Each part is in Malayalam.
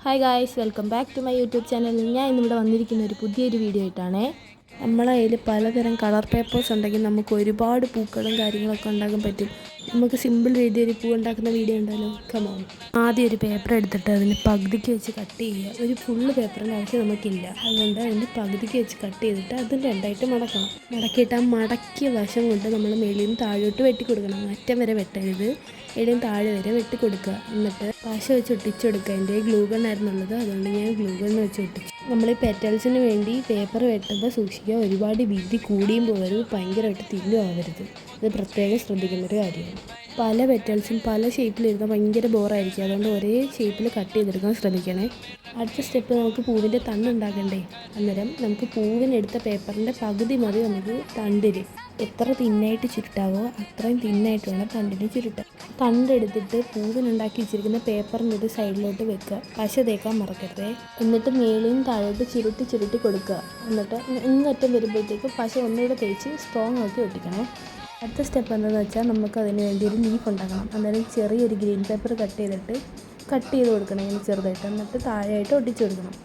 Hi guys, welcome back to my YouTube channel. ഞാൻ ഇന്നിവിടെ വന്നിരിക്കുന്ന ഒരു പുതിയൊരു വീഡിയോ ആയിട്ടാണേ. നമ്മളെ കയ്യിൽ പലതരം കളർ പേപ്പേഴ്സ് ഉണ്ടെങ്കിൽ നമുക്ക് ഒരുപാട് പൂക്കളും കാര്യങ്ങളൊക്കെ ഉണ്ടാക്കാൻ പറ്റും. നമുക്ക് സിമ്പിൾ രീതിയിൽ ഒരു പൂ ഉണ്ടാക്കുന്ന വീഡിയോ ഉണ്ടല്ലോ. കമോൺ. ആദ്യം ഒരു പേപ്പർ എടുത്തിട്ട് അതിന് പകുതിക്ക് വെച്ച് കട്ട് ചെയ്യുക. ഒരു ഫുള്ള് പേപ്പറിൻ്റെ ആവശ്യം നമുക്കില്ല, അതുകൊണ്ട് അതിൻ്റെ പകുതിക്ക് വെച്ച് കട്ട് ചെയ്തിട്ട് അതിൽ രണ്ടായിട്ട് മടക്കണം. മടക്കിയിട്ട് ആ മടക്കിയ വശം കൊണ്ട് നമ്മൾ മേളിൽ നിന്ന് താഴോട്ട് വെട്ടി കൊടുക്കണം. അറ്റം വരെ വെട്ടരുത്, ഇടയും താഴെ വരെ വെട്ടി കൊടുക്കുക. എന്നിട്ട് പശ വെച്ച് ഒട്ടിച്ചെടുക്കുക. എൻ്റെ ഗ്ലൂ ഗണ്ണായിരുന്നുള്ളത്, അതുകൊണ്ട് ഞാൻ ഗ്ലൂ ഗണ്ണ് വെച്ച് ഒട്ടിച്ചു. നമ്മൾ ഈ പെറ്റൽസിന് വേണ്ടി പേപ്പർ വെട്ടുമ്പോൾ സൂക്ഷിക്കുക, ഒരുപാട് വീതി കൂടിയും പോകരുത്, ഭയങ്കരമായിട്ട് തിന്നും ആവരുത്. ഇത് പ്രത്യേകം ശ്രദ്ധിക്കേണ്ട ഒരു കാര്യമാണ്. പല പെറ്റൽസും പല ഷേപ്പിലിരുന്നാൽ ഭയങ്കര ബോറായിരിക്കും, അതുകൊണ്ട് ഒരേ ഷേപ്പിൽ കട്ട് ചെയ്തെടുക്കാൻ ശ്രമിക്കണേ. അടുത്ത സ്റ്റെപ്പ്, നമുക്ക് പൂവിൻ്റെ തണ്ടുണ്ടാക്കണ്ടേ. അന്നേരം നമുക്ക് പൂവിനെടുത്ത പേപ്പറിൻ്റെ പകുതി മതി നമുക്ക് തണ്ടിന്. എത്ര തിന്നായിട്ട് ചുരുട്ടാവോ അത്രയും തിന്നായിട്ട് വേണം തണ്ടിന് ചുരുട്ടാൻ. തണ്ടെടുത്തിട്ട് പൂവിനുണ്ടാക്കി വെച്ചിരിക്കുന്ന പേപ്പറിൻ്റെ ഒരു സൈഡിലോട്ട് വെക്കുക. പശ തേക്കാൻ മറക്കരുതേ. എന്നിട്ട് മേളിയും താഴോട്ട് ചുരുട്ടി കൊടുക്കുക. എന്നിട്ട് ഇങ്ങറ്റം വരുമ്പോഴത്തേക്ക് പശ ഒന്നുകൂടെ തേച്ച് സ്ട്രോങ് ആക്കി ഒട്ടിക്കണം. അടുത്ത സ്റ്റെപ്പ് എന്താണെന്ന് വെച്ചാൽ, നമുക്ക് അതിന് വേണ്ടി ഒരു ലീഫ് ഉണ്ടാക്കണം. അന്നേരം ചെറിയൊരു ഗ്രീൻ പേപ്പർ കട്ട് ചെയ്ത് കൊടുക്കണം ഇങ്ങനെ ചെറുതായിട്ട്. എന്നിട്ട് താഴെയായിട്ട് ഒട്ടിച്ച് കൊടുക്കണം.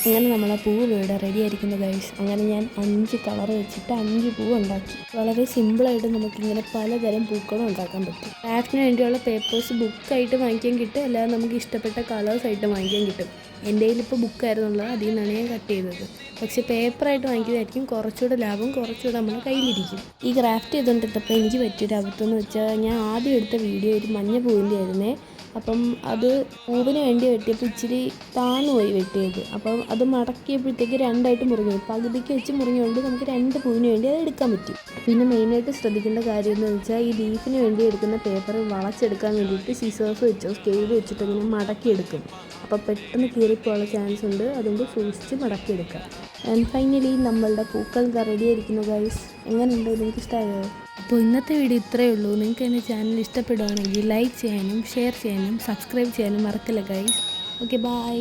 അങ്ങനെ നമ്മളെ പൂവ് ഇവിടെ റെഡി ആയിരിക്കുന്നു ഗൈസ്. അങ്ങനെ ഞാൻ 5 കളർ വെച്ചിട്ട് 5 പൂവ് ഉണ്ടാക്കി. വളരെ സിമ്പിളായിട്ട് നമുക്കിങ്ങനെ പലതരം പൂക്കളും ഉണ്ടാക്കാൻ പറ്റും. ക്രാഫ്റ്റിന് വേണ്ടിയുള്ള പേപ്പേഴ്സ് ബുക്കായിട്ട് വാങ്ങിക്കാൻ കിട്ടും, അല്ലാതെ നമുക്ക് ഇഷ്ടപ്പെട്ട കളേഴ്സായിട്ട് വാങ്ങിക്കാൻ കിട്ടും. എൻ്റെ കയ്യിലിപ്പോൾ ബുക്കായിരുന്നുള്ളത്, അതിൽ നിന്നാണ് ഞാൻ കട്ട് ചെയ്തത്. പക്ഷേ പേപ്പറായിട്ട് വാങ്ങിക്കുന്നതായിരിക്കും കുറച്ചുകൂടെ ലാഭം, കുറച്ചുകൂടെ നമ്മുടെ കയ്യിലിരിക്കും. ഈ ക്രാഫ്റ്റ് ചെയ്തുകൊണ്ടിരുന്നപ്പോൾ എനിക്ക് പറ്റിയൊരു അബദ്ധമെന്ന് വെച്ചാൽ, ഞാൻ ആദ്യം എടുത്ത വീഡിയോ ഒരു മഞ്ഞ പൂവിൻ്റെ ആയിരുന്നേ. അപ്പം അത് പൂവിന് വേണ്ടി വെട്ടിയപ്പോൾ ഇച്ചിരി താന്നു പോയി വെട്ടിയത്. അപ്പം അത് മടക്കിയപ്പോഴത്തേക്ക് രണ്ടായിട്ട് മുറിഞ്ഞു പോയി. പകുതിക്ക് വെച്ച് മുറിഞ്ഞുകൊണ്ട് നമുക്ക് 2 പൂവിന് വേണ്ടി അത് എടുക്കാൻ പറ്റും. പിന്നെ മെയിനായിട്ട് ശ്രദ്ധിക്കേണ്ട കാര്യം എന്ന് വെച്ചാൽ, ഈ ലീഫിന് വേണ്ടി എടുക്കുന്ന പേപ്പർ വളച്ചെടുക്കാൻ വേണ്ടിയിട്ട് സിസേഴ്സ് വെച്ചോ സ്കെയിൽ വെച്ചിട്ടോ ഇങ്ങനെ മടക്കിയെടുക്കും. അപ്പോൾ പെട്ടെന്ന് കീറിപ്പോകാനുള്ള ചാൻസ് ഉണ്ട്, അതുകൊണ്ട് സൂക്ഷിച്ച് മടക്കിയെടുക്കുക. ആൻഡ് ഫൈനലി നമ്മളുടെ പൂക്കൾ റെഡി ആയിരിക്കുന്നു ഗൈസ്. എങ്ങനെയുണ്ട്, നിങ്ങൾക്ക് ഇഷ്ടമായോ? അപ്പോൾ ഇന്നത്തെ വീഡിയോ ഇത്രയേ ഉള്ളൂ. നിങ്ങൾക്ക് എൻ്റെ ചാനൽ ഇഷ്ടപ്പെടുകയാണെങ്കിൽ ലൈക്ക് ചെയ്യാനും ഷെയർ ചെയ്യാനും സബ്സ്ക്രൈബ് ചെയ്യാനും മറക്കില്ല ഗൈസ്. Okay, by.